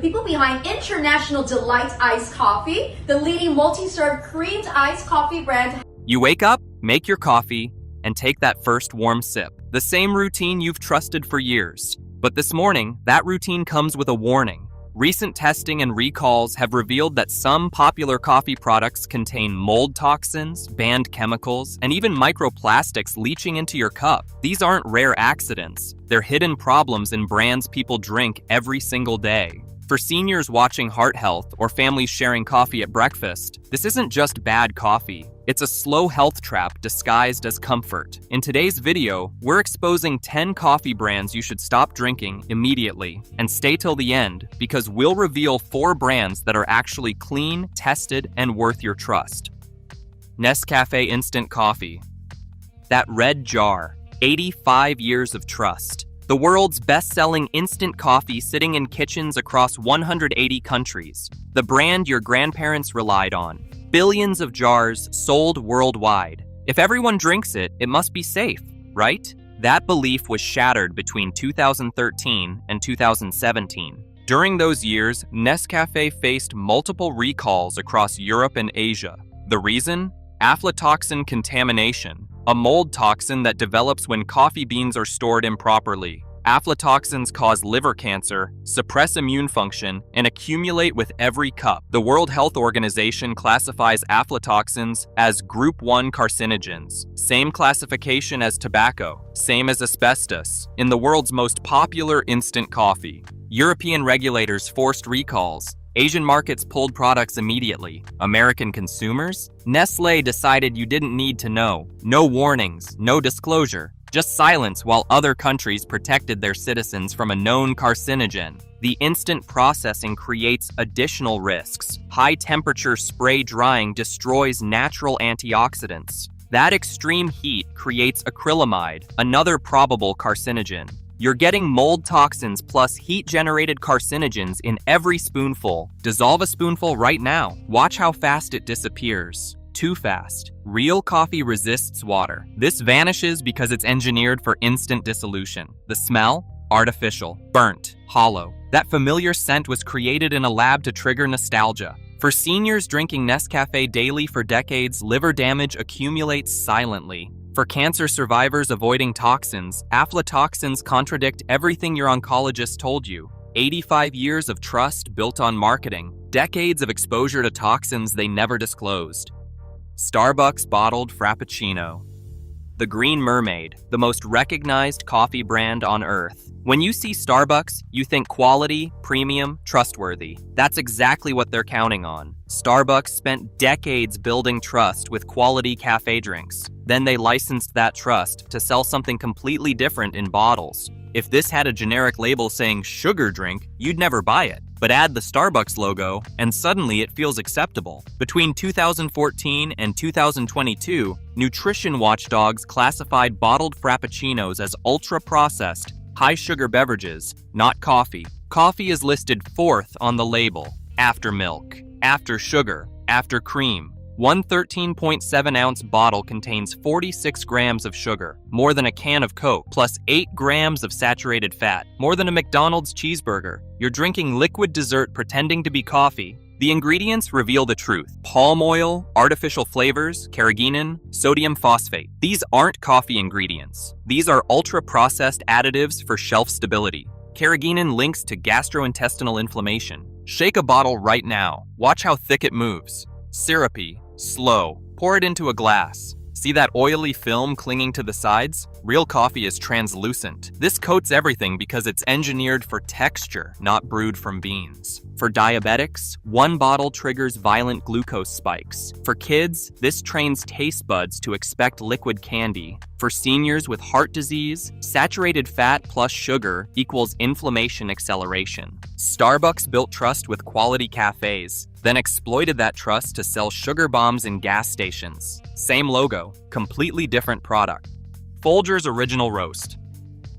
people behind International Delight Iced Coffee, the leading multi-serve creamed iced coffee brand. You wake up, make your coffee, and take that first warm sip. The same routine you've trusted for years. But this morning, that routine comes with a warning. Recent testing and recalls have revealed that some popular coffee products contain mold toxins, banned chemicals, and even microplastics leaching into your cup. These aren't rare accidents. They're hidden problems in brands people drink every single day. For seniors watching Heart Health or families sharing coffee at breakfast, this isn't just bad coffee. It's a slow health trap disguised as comfort. In today's video, we're exposing 10 coffee brands you should stop drinking immediately. And stay till the end, because we'll reveal 4 brands that are actually clean, tested, and worth your trust. Nescafe Instant Coffee. That red jar. 85 years of trust. The world's best-selling instant coffee sitting in kitchens across 180 countries. The brand your grandparents relied on. Billions of jars sold worldwide. If everyone drinks it, it must be safe, right? That belief was shattered between 2013 and 2017. During those years, Nescafe faced multiple recalls across Europe and Asia. The reason? Aflatoxin contamination, a mold toxin that develops when coffee beans are stored improperly. Aflatoxins cause liver cancer, suppress immune function, and accumulate with every cup. The World Health Organization classifies aflatoxins as Group 1 carcinogens. Same classification as tobacco, same as asbestos, in the world's most popular instant coffee. European regulators forced recalls. Asian markets pulled products immediately. American consumers? Nestlé decided you didn't need to know. No warnings, no disclosure. Just silence while other countries protected their citizens from a known carcinogen. The instant processing creates additional risks. High-temperature spray drying destroys natural antioxidants. That extreme heat creates acrylamide, another probable carcinogen. You're getting mold toxins plus heat-generated carcinogens in every spoonful. Dissolve a spoonful right now. Watch how fast it disappears. Too fast. Real coffee resists water. This vanishes because it's engineered for instant dissolution. The smell? Artificial. Burnt. Hollow. That familiar scent was created in a lab to trigger nostalgia. For seniors drinking Nescafe daily for decades, liver damage accumulates silently. For cancer survivors avoiding toxins, aflatoxins contradict everything your oncologist told you. 85 years of trust built on marketing. Decades of exposure to toxins they never disclosed. Starbucks bottled Frappuccino. The Green Mermaid, the most recognized coffee brand on Earth. When you see Starbucks, you think quality, premium, trustworthy. That's exactly what they're counting on. Starbucks spent decades building trust with quality cafe drinks. Then they licensed that trust to sell something completely different in bottles. If this had a generic label saying sugar drink, you'd never buy it. But add the Starbucks logo, and suddenly it feels acceptable. Between 2014 and 2022, nutrition watchdogs classified bottled frappuccinos as ultra-processed, high-sugar beverages, not coffee. Coffee is listed 4th on the label, after milk, after sugar, after cream. One 13.7-ounce bottle contains 46 grams of sugar, more than a can of Coke, plus 8 grams of saturated fat, more than a McDonald's cheeseburger. You're drinking liquid dessert pretending to be coffee. The ingredients reveal the truth. Palm oil, artificial flavors, carrageenan, sodium phosphate. These aren't coffee ingredients. These are ultra-processed additives for shelf stability. Carrageenan links to gastrointestinal inflammation. Shake a bottle right now. Watch how thick it moves. Syrupy. Slow. Pour it into a glass. See that oily film clinging to the sides? Real coffee is translucent. This coats everything because it's engineered for texture, not brewed from beans. For diabetics, one bottle triggers violent glucose spikes. For kids, this trains taste buds to expect liquid candy. For seniors with heart disease, saturated fat plus sugar equals inflammation acceleration. Starbucks built trust with quality cafes, then exploited that trust to sell sugar bombs in gas stations. Same logo, completely different product. Folgers Original Roast.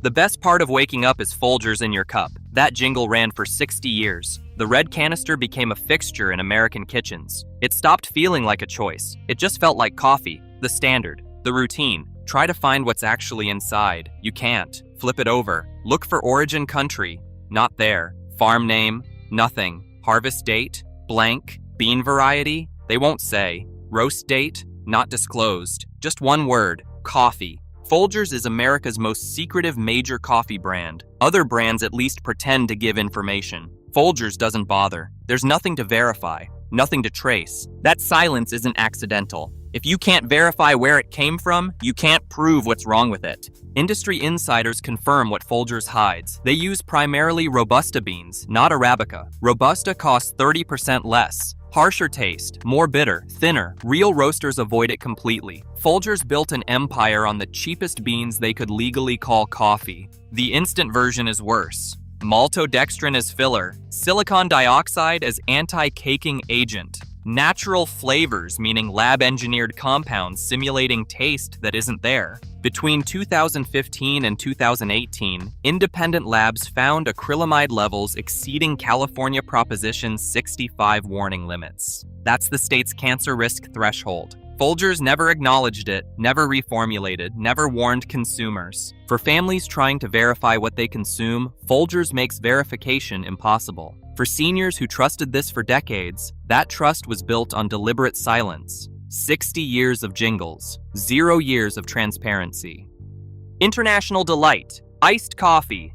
The best part of waking up is Folgers in your cup. That jingle ran for 60 years. The red canister became a fixture in American kitchens. It stopped feeling like a choice. It just felt like coffee, the standard, the routine. Try to find what's actually inside. You can't. Flip it over. Look for origin country. Not there. Farm name. Nothing. Harvest date? Blank. Bean variety? They won't say. Roast date? Not disclosed. Just one word. Coffee. Folgers is America's most secretive major coffee brand. Other brands at least pretend to give information. Folgers doesn't bother. There's nothing to verify, nothing to trace. That silence isn't accidental. If you can't verify where it came from, you can't prove what's wrong with it. Industry insiders confirm what Folgers hides. They use primarily Robusta beans, not Arabica. Robusta costs 30% less. Harsher taste, more bitter, thinner. Real roasters avoid it completely. Folgers built an empire on the cheapest beans they could legally call coffee. The instant version is worse. Maltodextrin as filler, silicon dioxide as anti-caking agent, natural flavors, meaning lab-engineered compounds simulating taste that isn't there. Between 2015 and 2018, independent labs found acrylamide levels exceeding California Proposition 65 warning limits. That's the state's cancer risk threshold. Folgers never acknowledged it, never reformulated, never warned consumers. For families trying to verify what they consume, Folgers makes verification impossible. For seniors who trusted this for decades, that trust was built on deliberate silence. 60 years of jingles, 0 years of transparency. International Delight, iced coffee.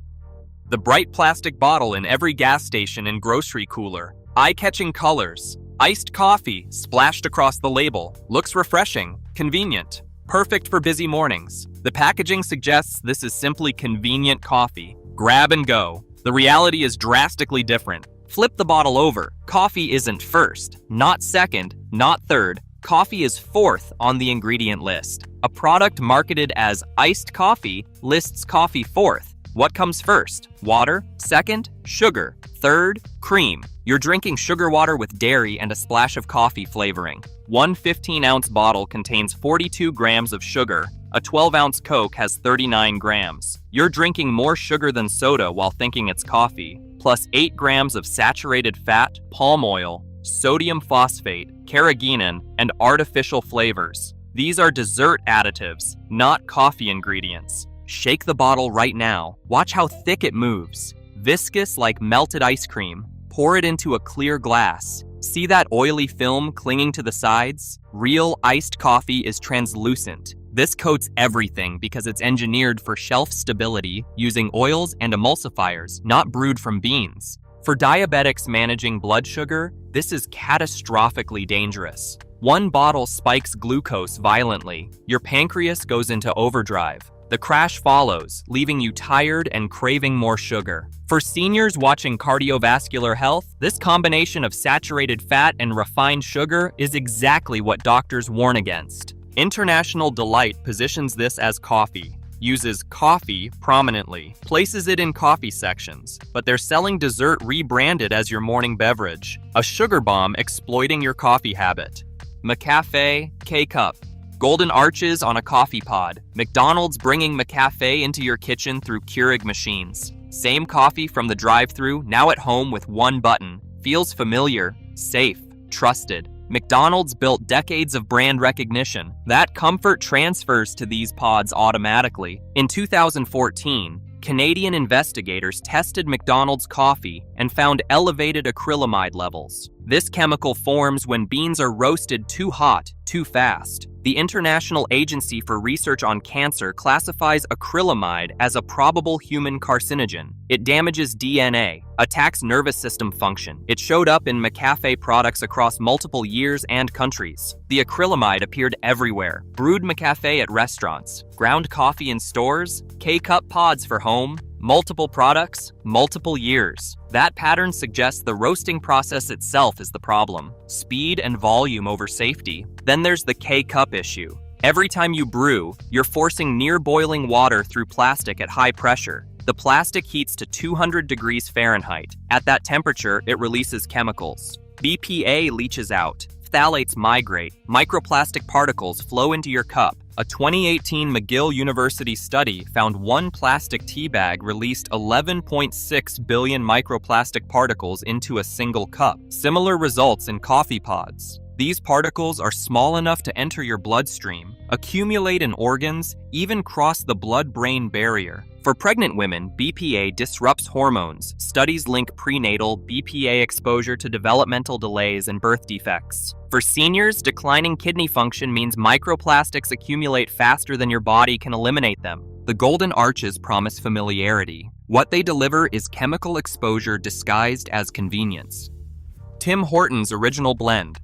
The bright plastic bottle in every gas station and grocery cooler. Eye-catching colors. Iced coffee splashed across the label. Looks refreshing, convenient, perfect for busy mornings. The packaging suggests this is simply convenient coffee. Grab and go. The reality is drastically different. Flip the bottle over. Coffee isn't first, not second, not third. Coffee is fourth on the ingredient list. A product marketed as iced coffee lists coffee fourth. What comes first? Water. Second, sugar. Third, cream. You're drinking sugar water with dairy and a splash of coffee flavoring. One 15-ounce bottle contains 42 grams of sugar. A 12-ounce Coke has 39 grams. You're drinking more sugar than soda while thinking it's coffee, plus 8 grams of saturated fat, palm oil, sodium phosphate, carrageenan, and artificial flavors. These are dessert additives, not coffee ingredients. Shake the bottle right now. Watch how thick it moves. Viscous like melted ice cream. Pour it into a clear glass. See that oily film clinging to the sides? Real iced coffee is translucent. This coats everything because it's engineered for shelf stability using oils and emulsifiers, not brewed from beans. For diabetics managing blood sugar, this is catastrophically dangerous. One bottle spikes glucose violently. Your pancreas goes into overdrive. The crash follows, leaving you tired and craving more sugar. For seniors watching cardiovascular health, this combination of saturated fat and refined sugar is exactly what doctors warn against. International Delight positions this as coffee, uses coffee prominently, places it in coffee sections, but they're selling dessert rebranded as your morning beverage, a sugar bomb exploiting your coffee habit. McCafe K-Cup. Golden arches on a coffee pod. McDonald's bringing McCafe into your kitchen through Keurig machines. Same coffee from the drive-thru, now at home with one button. Feels familiar, safe, trusted. McDonald's built decades of brand recognition. That comfort transfers to these pods automatically. In 2014, Canadian investigators tested McDonald's coffee and found elevated acrylamide levels. This chemical forms when beans are roasted too hot, too fast. The International Agency for Research on Cancer classifies acrylamide as a probable human carcinogen. It damages DNA, attacks nervous system function. It showed up in McCafe products across multiple years and countries. The acrylamide appeared everywhere. Brewed McCafe at restaurants, ground coffee in stores, K-Cup pods for home, multiple products, multiple years. That pattern suggests the roasting process itself is the problem. Speed and volume over safety. Then there's the K-Cup issue. Every time you brew, you're forcing near boiling water through plastic at high pressure. The plastic heats to 200 degrees Fahrenheit. At that temperature, it releases chemicals. BPA leaches out. Phthalates migrate. Microplastic particles flow into your cup. A 2018 McGill University study found one plastic tea bag released 11.6 billion microplastic particles into a single cup. Similar results in coffee pods. These particles are small enough to enter your bloodstream, accumulate in organs, even cross the blood-brain barrier. For pregnant women, BPA disrupts hormones. Studies link prenatal BPA exposure to developmental delays and birth defects. For seniors, declining kidney function means microplastics accumulate faster than your body can eliminate them. The golden arches promise familiarity. What they deliver is chemical exposure disguised as convenience. Tim Hortons Original Blend.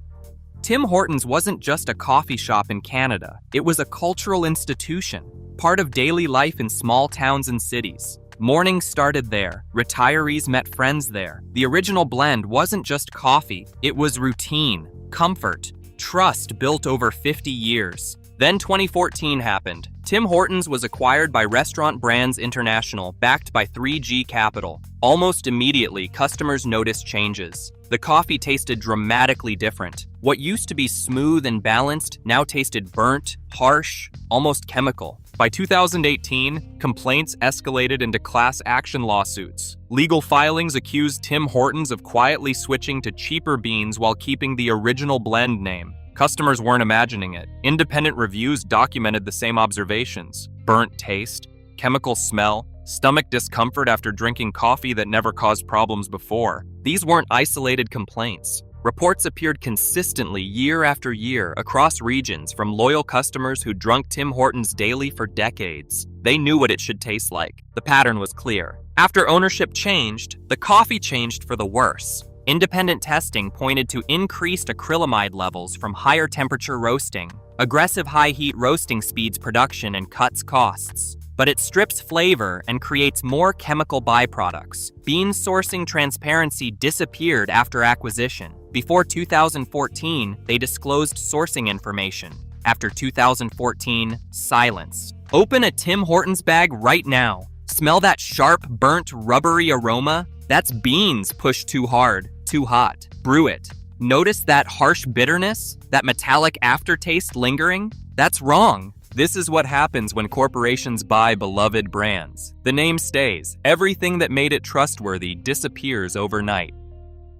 Tim Hortons wasn't just a coffee shop in Canada. It was a cultural institution, part of daily life in small towns and cities. Mornings started there. Retirees met friends there. The Original Blend wasn't just coffee. It was routine, comfort, trust built over 50 years. Then 2014 happened. Tim Hortons was acquired by Restaurant Brands International, backed by 3G Capital. Almost immediately, customers noticed changes. The coffee tasted dramatically different. What used to be smooth and balanced now tasted burnt, harsh, almost chemical. By 2018, complaints escalated into class action lawsuits. Legal filings accused Tim Hortons of quietly switching to cheaper beans while keeping the Original Blend name. Customers weren't imagining it. Independent reviews documented the same observations: burnt taste, chemical smell, stomach discomfort after drinking coffee that never caused problems before. These weren't isolated complaints. Reports appeared consistently year after year across regions from loyal customers who drunk Tim Hortons daily for decades. They knew what it should taste like. The pattern was clear. After ownership changed, the coffee changed for the worse. Independent testing pointed to increased acrylamide levels from higher temperature roasting. Aggressive high-heat roasting speeds production and cuts costs. But it strips flavor and creates more chemical byproducts. Bean sourcing transparency disappeared after acquisition. Before 2014, they disclosed sourcing information. After 2014, silence. Open a Tim Hortons bag right now. Smell that sharp, burnt, rubbery aroma? That's beans pushed too hard, too hot. Brew it. Notice that harsh bitterness? That metallic aftertaste lingering? That's wrong. This is what happens when corporations buy beloved brands. The name stays. Everything that made it trustworthy disappears overnight.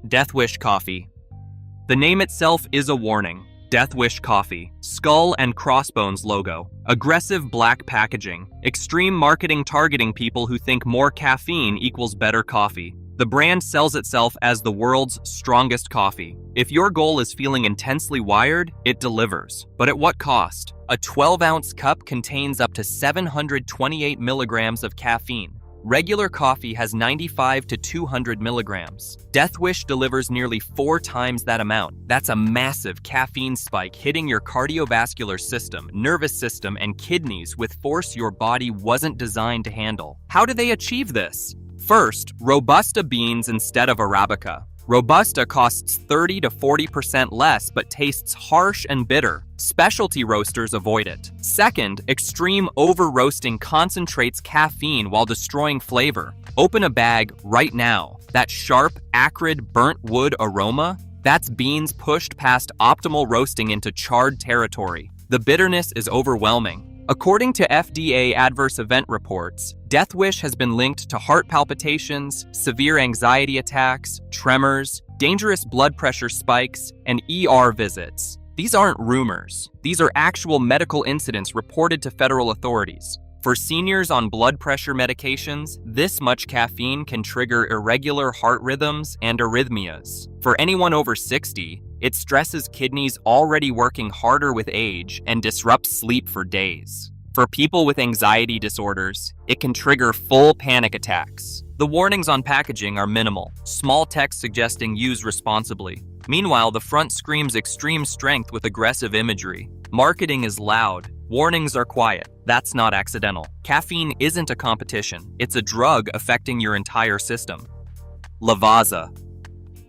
Death Wish Coffee. The name itself is a warning. Death Wish Coffee. Skull and crossbones logo. Aggressive black packaging. Extreme marketing targeting people who think more caffeine equals better coffee. The brand sells itself as the world's strongest coffee. If your goal is feeling intensely wired, it delivers. But at what cost? A 12-ounce cup contains up to 728 milligrams of caffeine. Regular coffee has 95 to 200 milligrams. Death Wish delivers nearly 4 times that amount. That's a massive caffeine spike hitting your cardiovascular system, nervous system, and kidneys with force your body wasn't designed to handle. How do they achieve this? First, Robusta beans instead of Arabica. Robusta costs 30 to 40% less but tastes harsh and bitter. Specialty roasters avoid it. Second, extreme over-roasting concentrates caffeine while destroying flavor. Open a bag right now. That sharp, acrid, burnt wood aroma? That's beans pushed past optimal roasting into charred territory. The bitterness is overwhelming. According to FDA adverse event reports, Death Wish has been linked to heart palpitations, severe anxiety attacks, tremors, dangerous blood pressure spikes, and ER visits. These aren't rumors. These are actual medical incidents reported to federal authorities. For seniors on blood pressure medications, this much caffeine can trigger irregular heart rhythms and arrhythmias. For anyone over 60, it stresses kidneys already working harder with age and disrupts sleep for days. For people with anxiety disorders, it can trigger full panic attacks. The warnings on packaging are minimal, small text suggesting use responsibly. Meanwhile, the front screams extreme strength with aggressive imagery. Marketing is loud. Warnings are quiet. That's not accidental. Caffeine isn't a competition. It's a drug affecting your entire system. Lavazza.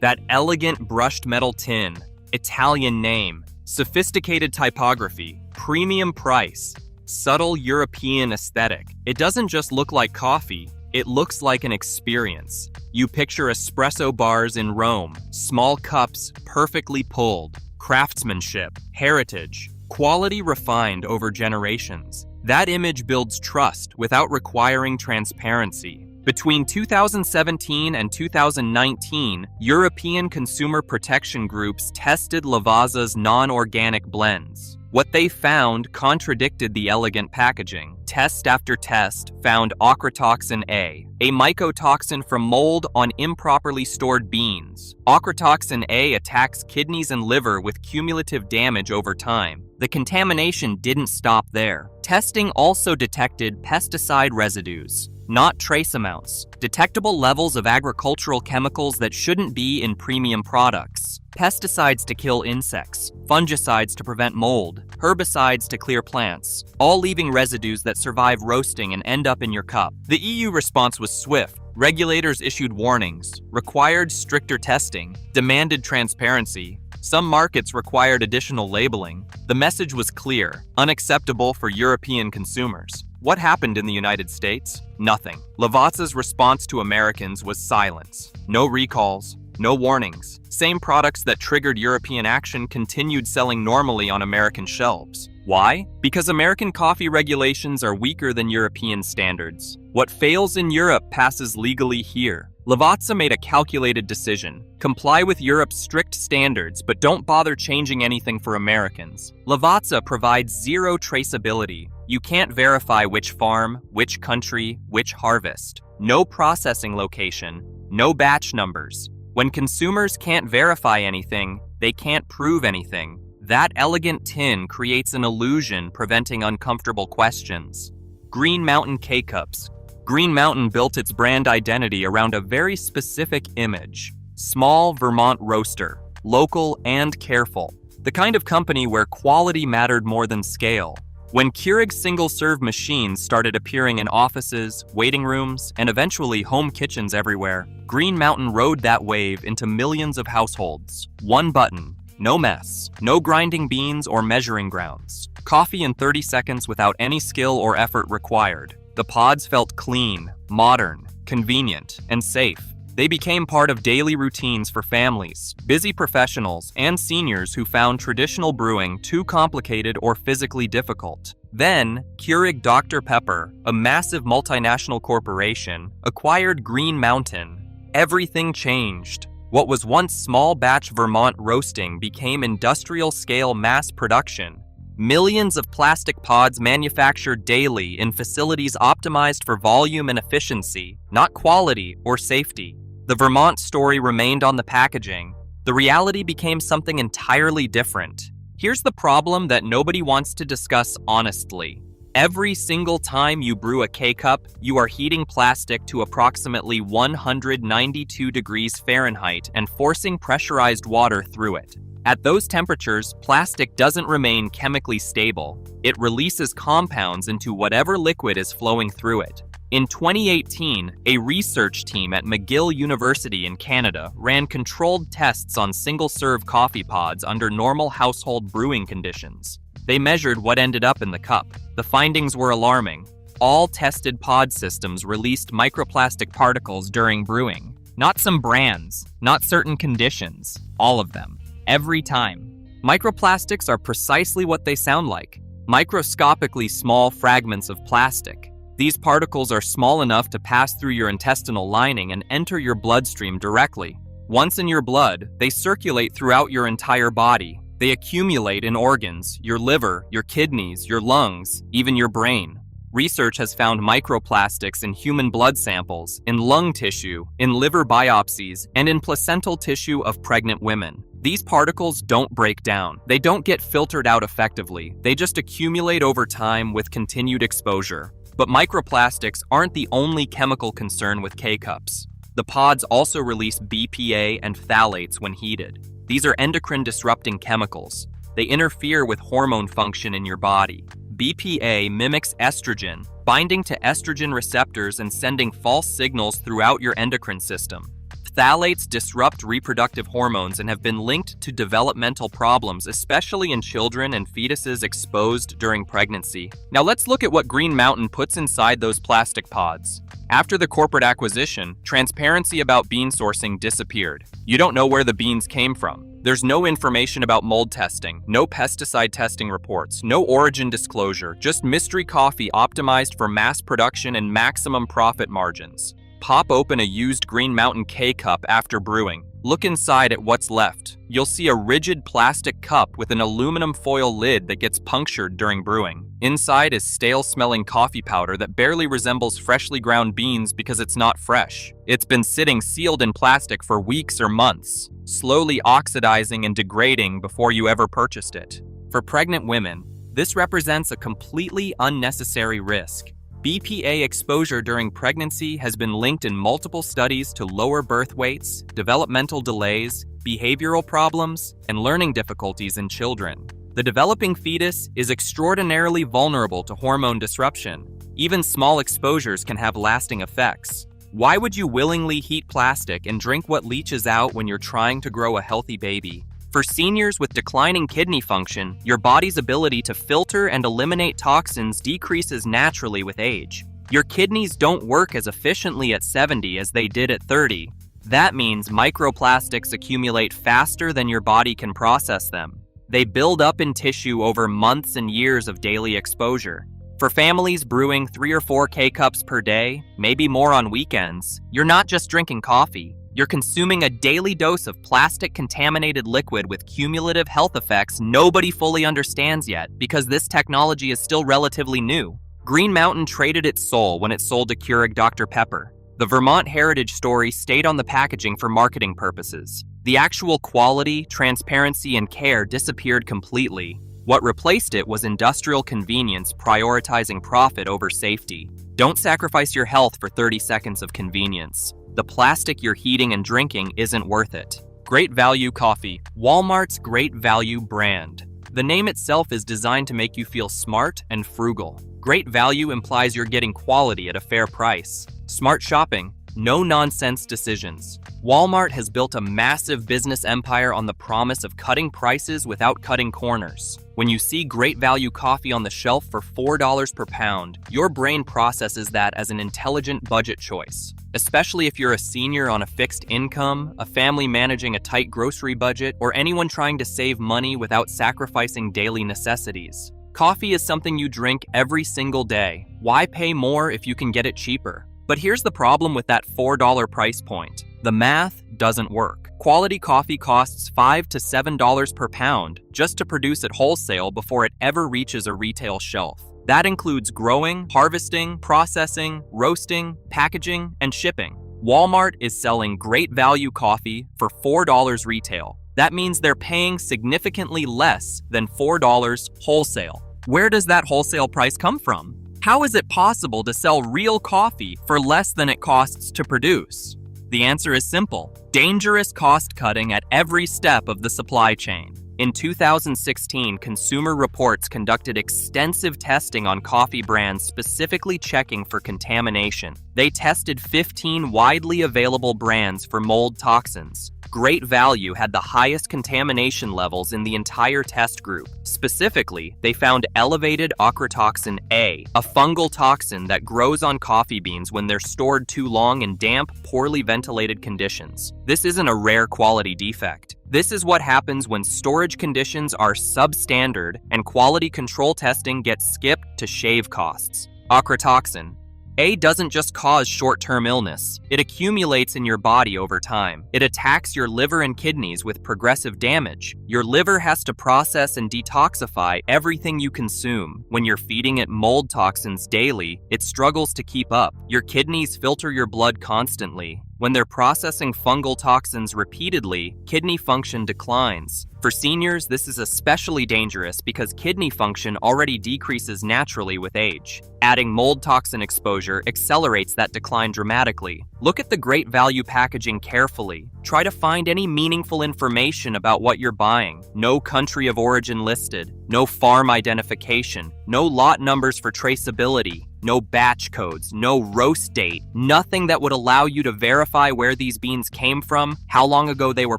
That elegant brushed metal tin, Italian name, sophisticated typography, premium price, subtle European aesthetic. It doesn't just look like coffee, it looks like an experience. You picture espresso bars in Rome, small cups perfectly pulled, craftsmanship, heritage, quality refined over generations. That image builds trust without requiring transparency. Between 2017 and 2019, European consumer protection groups tested Lavazza's non-organic blends. What they found contradicted the elegant packaging. Test after test found ochratoxin A mycotoxin from mold on improperly stored beans. Ochratoxin A attacks kidneys and liver with cumulative damage over time. The contamination didn't stop there. Testing also detected pesticide residues, not trace amounts, detectable levels of agricultural chemicals that shouldn't be in premium products, pesticides to kill insects, fungicides to prevent mold, herbicides to clear plants, all leaving residues that survive roasting and end up in your cup. The EU response was swift. Regulators issued warnings, required stricter testing, demanded transparency. Some markets required additional labeling. The message was clear, unacceptable for European consumers. What happened in the United States? Nothing. Lavazza's response to Americans was silence. No recalls, no warnings. Same products that triggered European action continued selling normally on American shelves. Why? Because American coffee regulations are weaker than European standards. What fails in Europe passes legally here. Lavazza made a calculated decision. Comply with Europe's strict standards, but don't bother changing anything for Americans. Lavazza provides zero traceability. You can't verify which farm, which country, which harvest. No processing location, no batch numbers. When consumers can't verify anything, they can't prove anything. That elegant tin creates an illusion, preventing uncomfortable questions. Green Mountain K-Cups. Green Mountain built its brand identity around a very specific image. Small Vermont roaster, local and careful. The kind of company where quality mattered more than scale. When Keurig single-serve machines started appearing in offices, waiting rooms, and eventually home kitchens everywhere, Green Mountain rode that wave into millions of households. One button, no mess, no grinding beans or measuring grounds. Coffee in 30 seconds without any skill or effort required. The pods felt clean, modern, convenient, and safe. They became part of daily routines for families, busy professionals, and seniors who found traditional brewing too complicated or physically difficult. Then, Keurig Dr. Pepper, a massive multinational corporation, acquired Green Mountain. Everything changed. What was once small batch Vermont roasting became industrial-scale mass production. Millions of plastic pods manufactured daily in facilities optimized for volume and efficiency, not quality or safety. The Vermont story remained on the packaging. The reality became something entirely different. Here's the problem that nobody wants to discuss honestly. Every single time you brew a K-cup, you are heating plastic to approximately 192 degrees Fahrenheit and forcing pressurized water through it. At those temperatures, plastic doesn't remain chemically stable. It releases compounds into whatever liquid is flowing through it. In 2018, a research team at McGill University in Canada ran controlled tests on single-serve coffee pods under normal household brewing conditions. They measured what ended up in the cup. The findings were alarming. All tested pod systems released microplastic particles during brewing. Not some brands, not certain conditions, all of them. Every time. Microplastics are precisely what they sound like. Microscopically small fragments of plastic. These particles are small enough to pass through your intestinal lining and enter your bloodstream directly. Once in your blood, they circulate throughout your entire body. They accumulate in organs, your liver, your kidneys, your lungs, even your brain. Research has found microplastics in human blood samples, in lung tissue, in liver biopsies, and in placental tissue of pregnant women. These particles don't break down. They don't get filtered out effectively. They just accumulate over time with continued exposure. But microplastics aren't the only chemical concern with K-cups. The pods also release BPA and phthalates when heated. These are endocrine-disrupting chemicals. They interfere with hormone function in your body. BPA mimics estrogen, binding to estrogen receptors and sending false signals throughout your endocrine system. Phthalates disrupt reproductive hormones and have been linked to developmental problems, especially in children and fetuses exposed during pregnancy. Now let's look at what Green Mountain puts inside those plastic pods. After the corporate acquisition, transparency about bean sourcing disappeared. You don't know where the beans came from. There's no information about mold testing, no pesticide testing reports, no origin disclosure, just mystery coffee optimized for mass production and maximum profit margins. Pop open a used Green Mountain K-cup after brewing. Look inside at what's left. You'll see a rigid plastic cup with an aluminum foil lid that gets punctured during brewing. Inside is stale-smelling coffee powder that barely resembles freshly ground beans because it's not fresh. It's been sitting sealed in plastic for weeks or months, slowly oxidizing and degrading before you ever purchased it. For pregnant women, this represents a completely unnecessary risk. BPA exposure during pregnancy has been linked in multiple studies to lower birth weights, developmental delays, behavioral problems, and learning difficulties in children. The developing fetus is extraordinarily vulnerable to hormone disruption. Even small exposures can have lasting effects. Why would you willingly heat plastic and drink what leaches out when you're trying to grow a healthy baby? For seniors with declining kidney function, your body's ability to filter and eliminate toxins decreases naturally with age. Your kidneys don't work as efficiently at 70 as they did at 30. That means microplastics accumulate faster than your body can process them. They build up in tissue over months and years of daily exposure. For families brewing 3 or 4 K-cups per day, maybe more on weekends, you're not just drinking coffee. You're consuming a daily dose of plastic-contaminated liquid with cumulative health effects nobody fully understands yet because this technology is still relatively new. Green Mountain traded its soul when it sold to Keurig Dr. Pepper. The Vermont heritage story stayed on the packaging for marketing purposes. The actual quality, transparency, and care disappeared completely. What replaced it was industrial convenience prioritizing profit over safety. Don't sacrifice your health for 30 seconds of convenience. The plastic you're heating and drinking isn't worth it. Great Value Coffee, Walmart's Great Value brand. The name itself is designed to make you feel smart and frugal. Great value implies you're getting quality at a fair price. Smart shopping, no-nonsense decisions. Walmart has built a massive business empire on the promise of cutting prices without cutting corners. When you see Great Value Coffee on the shelf for $4 per pound, your brain processes that as an intelligent budget choice. Especially if you're a senior on a fixed income, a family managing a tight grocery budget, or anyone trying to save money without sacrificing daily necessities. Coffee is something you drink every single day. Why pay more if you can get it cheaper? But here's the problem with that $4 price point. The math doesn't work. Quality coffee costs $5 to $7 per pound just to produce at wholesale before it ever reaches a retail shelf. That includes growing, harvesting, processing, roasting, packaging, and shipping. Walmart is selling Great Value Coffee for $4 retail. That means they're paying significantly less than $4 wholesale. Where does that wholesale price come from? How is it possible to sell real coffee for less than it costs to produce? The answer is simple: dangerous cost cutting at every step of the supply chain. In 2016, Consumer Reports conducted extensive testing on coffee brands specifically checking for contamination. They tested 15 widely available brands for mold toxins. Great Value had the highest contamination levels in the entire test group. Specifically, they found elevated ochratoxin A, a fungal toxin that grows on coffee beans when they're stored too long in damp, poorly ventilated conditions. This isn't a rare quality defect. This is what happens when storage conditions are substandard and quality control testing gets skipped to shave costs. Ochratoxin A doesn't just cause short-term illness. It accumulates in your body over time. It attacks your liver and kidneys with progressive damage. Your liver has to process and detoxify everything you consume. When you're feeding it mold toxins daily, it struggles to keep up. Your kidneys filter your blood constantly. When they're processing fungal toxins repeatedly, kidney function declines. For seniors, this is especially dangerous because kidney function already decreases naturally with age. Adding mold toxin exposure accelerates that decline dramatically. Look at the Great Value packaging carefully. Try to find any meaningful information about what you're buying. No country of origin listed, no farm identification, no lot numbers for traceability, no batch codes, no roast date, nothing that would allow you to verify where these beans came from, how long ago they were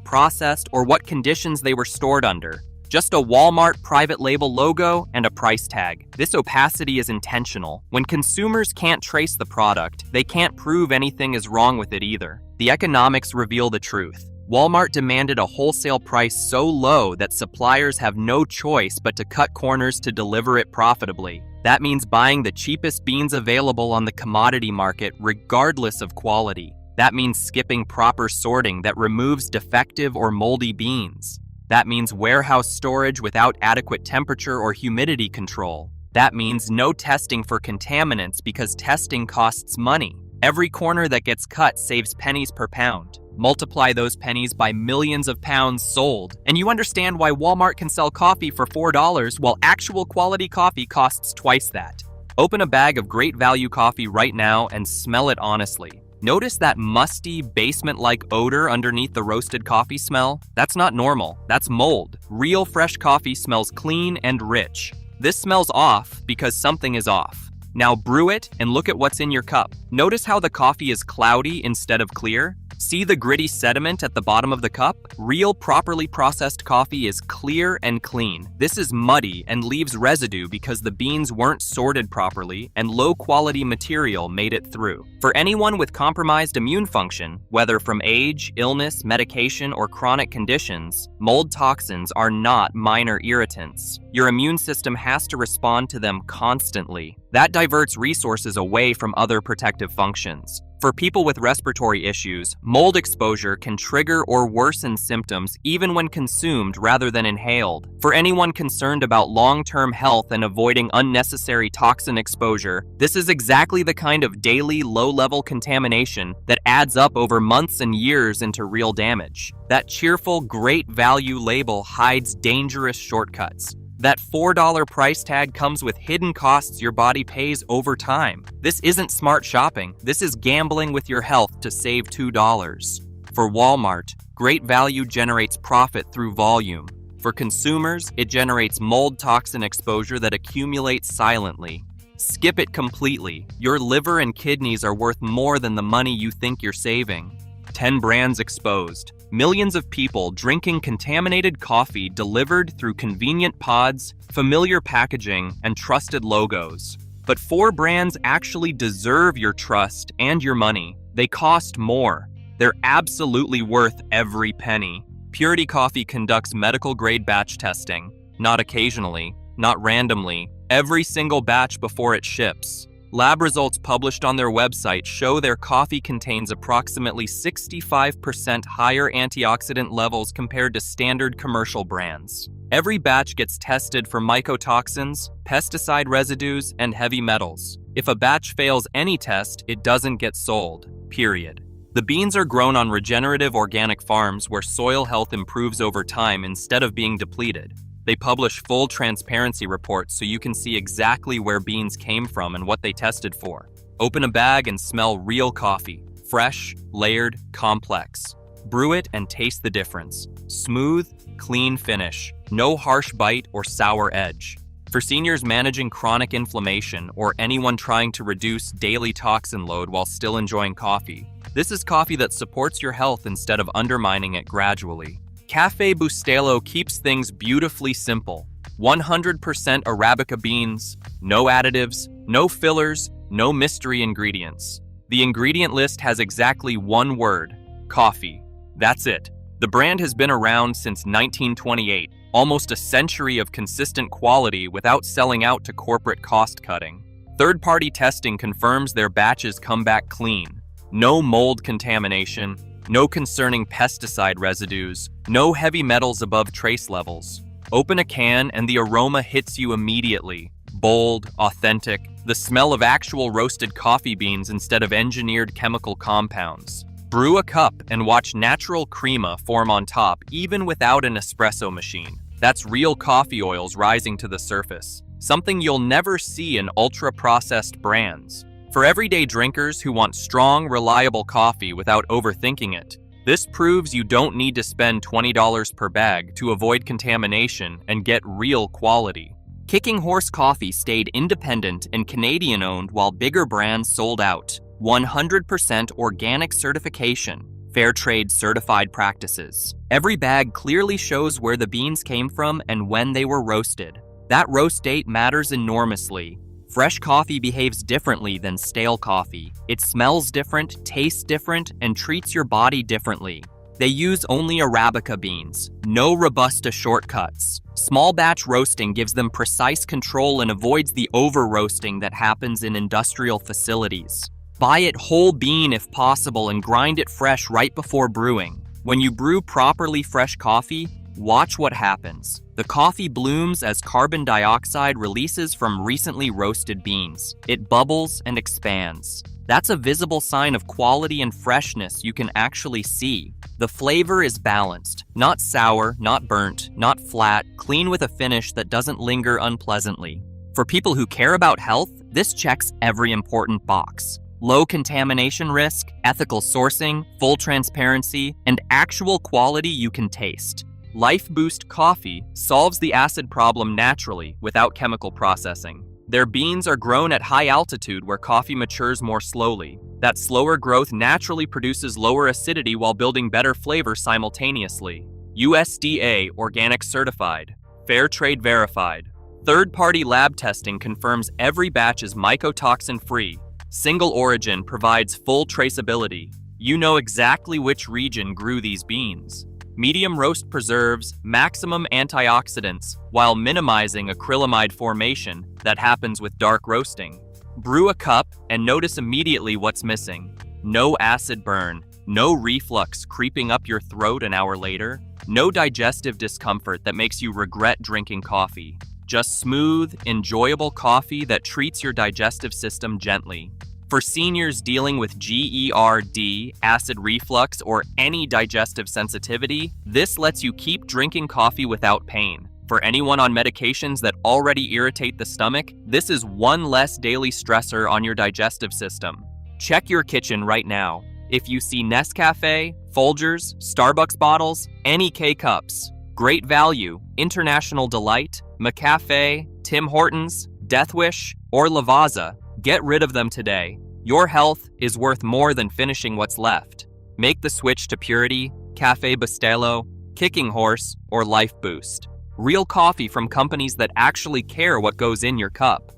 processed, or what conditions they were stored under. Just a Walmart private label logo and a price tag. This opacity is intentional. When consumers can't trace the product, they can't prove anything is wrong with it either. The economics reveal the truth. Walmart demanded a wholesale price so low that suppliers have no choice but to cut corners to deliver it profitably. That means buying the cheapest beans available on the commodity market regardless of quality. That means skipping proper sorting that removes defective or moldy beans. That means warehouse storage without adequate temperature or humidity control. That means no testing for contaminants because testing costs money. Every corner that gets cut saves pennies per pound. Multiply those pennies by millions of pounds sold, and you understand why Walmart can sell coffee for $4 while actual quality coffee costs twice that. Open a bag of great value coffee right now and smell it honestly. Notice that musty, basement-like odor underneath the roasted coffee smell? That's not normal. That's mold. Real fresh coffee smells clean and rich. This smells off because something is off. Now brew it and look at what's in your cup. Notice how the coffee is cloudy instead of clear? See the gritty sediment at the bottom of the cup? Real, properly processed coffee is clear and clean. This is muddy and leaves residue because the beans weren't sorted properly and low-quality material made it through. For anyone with compromised immune function, whether from age, illness, medication, or chronic conditions, mold toxins are not minor irritants. Your immune system has to respond to them constantly. That diverts resources away from other protective functions. For people with respiratory issues, mold exposure can trigger or worsen symptoms even when consumed rather than inhaled. For anyone concerned about long-term health and avoiding unnecessary toxin exposure, this is exactly the kind of daily low-level contamination that adds up over months and years into real damage. That cheerful, great value label hides dangerous shortcuts. That $4 price tag comes with hidden costs your body pays over time. This isn't smart shopping. This is gambling with your health to save $2. For Walmart, great value generates profit through volume. For consumers, it generates mold toxin exposure that accumulates silently. Skip it completely. Your liver and kidneys are worth more than the money you think you're saving. 10 brands exposed. Millions of people drinking contaminated coffee delivered through convenient pods, familiar packaging, and trusted logos. But 4 brands actually deserve your trust and your money. They cost more. They're absolutely worth every penny. Purity Coffee conducts medical-grade batch testing, not occasionally, not randomly, every single batch before it ships. Lab results published on their website show their coffee contains approximately 65% higher antioxidant levels compared to standard commercial brands. Every batch gets tested for mycotoxins, pesticide residues, and heavy metals. If a batch fails any test, it doesn't get sold, period. The beans are grown on regenerative organic farms where soil health improves over time instead of being depleted. They publish full transparency reports so you can see exactly where beans came from and what they tested for. Open a bag and smell real coffee. Fresh, layered, complex. Brew it and taste the difference. Smooth, clean finish. No harsh bite or sour edge. For seniors managing chronic inflammation or anyone trying to reduce daily toxin load while still enjoying coffee, this is coffee that supports your health instead of undermining it gradually. Café Bustelo keeps things beautifully simple. 100% Arabica beans, no additives, no fillers, no mystery ingredients. The ingredient list has exactly one word: coffee. That's it. The brand has been around since 1928, almost a century of consistent quality without selling out to corporate cost-cutting. Third-party testing confirms their batches come back clean. No mold contamination, no concerning pesticide residues, no heavy metals above trace levels. Open a can and the aroma hits you immediately. Bold, authentic, the smell of actual roasted coffee beans instead of engineered chemical compounds. Brew a cup and watch natural crema form on top even without an espresso machine. That's real coffee oils rising to the surface, something you'll never see in ultra-processed brands. For everyday drinkers who want strong, reliable coffee without overthinking it, this proves you don't need to spend $20 per bag to avoid contamination and get real quality. Kicking Horse Coffee stayed independent and Canadian-owned while bigger brands sold out. 100% organic certification, fair trade certified practices. Every bag clearly shows where the beans came from and when they were roasted. That roast date matters enormously. Fresh coffee behaves differently than stale coffee. It smells different, tastes different, and treats your body differently. They use only Arabica beans, no Robusta shortcuts. Small batch roasting gives them precise control and avoids the over-roasting that happens in industrial facilities. Buy it whole bean if possible and grind it fresh right before brewing. When you brew properly fresh coffee, watch what happens. The coffee blooms as carbon dioxide releases from recently roasted beans. It bubbles and expands. That's a visible sign of quality and freshness you can actually see. The flavor is balanced, not sour, not burnt, not flat, clean with a finish that doesn't linger unpleasantly. For people who care about health, this checks every important box. Low contamination risk, ethical sourcing, full transparency, and actual quality you can taste. Life Boost Coffee solves the acid problem naturally without chemical processing. Their beans are grown at high altitude where coffee matures more slowly. That slower growth naturally produces lower acidity while building better flavor simultaneously. USDA Organic Certified, Fair Trade Verified. Third-party lab testing confirms every batch is mycotoxin-free. Single origin provides full traceability. You know exactly which region grew these beans. Medium roast preserves maximum antioxidants while minimizing acrylamide formation that happens with dark roasting. Brew a cup and notice immediately what's missing. No acid burn, no reflux creeping up your throat an hour later, no digestive discomfort that makes you regret drinking coffee. Just smooth, enjoyable coffee that treats your digestive system gently. For seniors dealing with GERD, acid reflux, or any digestive sensitivity, this lets you keep drinking coffee without pain. For anyone on medications that already irritate the stomach, this is one less daily stressor on your digestive system. Check your kitchen right now. If you see Nescafe, Folgers, Starbucks bottles, any K-Cups, Great Value, International Delight, McCafe, Tim Hortons, Death Wish, or Lavazza, get rid of them today. Your health is worth more than finishing what's left. Make the switch to Purity, Cafe Bustelo, Kicking Horse, or Life Boost. Real coffee from companies that actually care what goes in your cup.